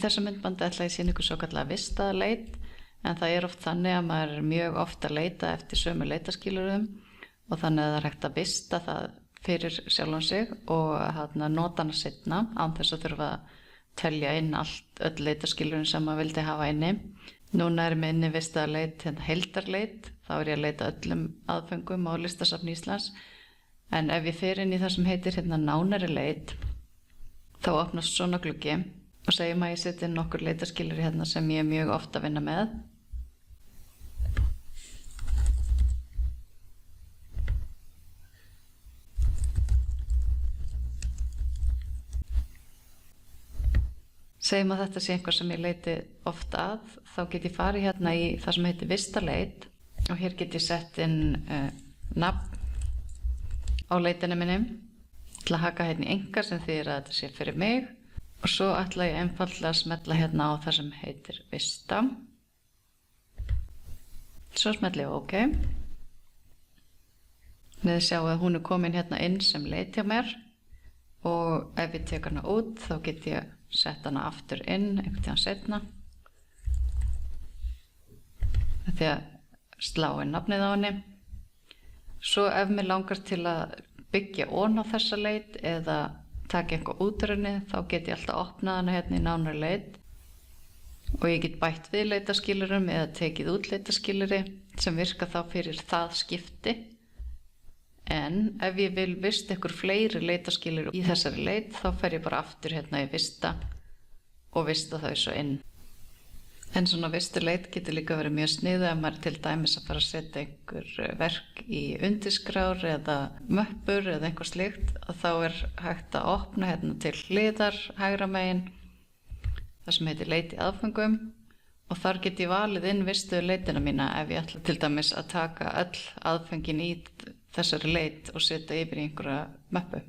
þessu myndbandi ætla ég að sýna ykkur svokallaða vistaða leit, en það oft þannig að maður mjög oft að leita eftir sömu leitaskilyrðum og þannig að það hægt að vista það fyrir sjálfan sig og nota hana seinna án þess að þurfa að telja inn öll leitaskilyrðin sem maður vildi hafa inni. Núna með inni vistaða leit, heildarleit, þá ég að leita öllum aðföngum á Listasafni Íslands, en ef ég fer inn í það sem heitir nánari leit, þá opnast svona gluggi og segjum að ég setja inn nokkur leitaskilyrði sem ég mjög ofta að vinna með. Segjum að þetta sé einhver sem ég leiti oft að, þá get ég farið í það sem heitir vistaleit og hér get ég sett inn nafn á leitinni minni. Ég ætla að haka í engar sem þýðir að þetta sé fyrir mig og svo ætla ég einfaldlega að smella á það sem heitir vista. Svo smelli ég OK. Þið sjáu að hún komin inn sem leit hjá mér og ef ég tek hana út þá get ég sett hana aftur inn einhvern tíðan seinna. Því að slá inn nafnið á henni. Svo ef mér langar til að byggja ofan á þessa leit eða taka eitthvað út úr henni, þá get ég alltaf opnað hana í nánari leit og ég get bætt við leitaskilyrðum eða tekið út leitaskilyrði sem virka þá fyrir það skipti. En ef ég vil vista ykkur fleiri leitaskilyrði í þessari leit, þá fer ég bara aftur í vista og vista þau svo inn. En svona vistaleit getur líka verið mjög sniðug ef maður til dæmis að fara að setja einhver verk í undirskrár eða möppur eða einhver slíkt, að þá hægt að opna til hliðar hægra megin það sem heitir leit í aðföngum og þar get ég valið inn vistuðu leitina mína ef ég ætla til dæmis að taka öll aðföngin í þessari leit og setja yfir í einhverja möppu.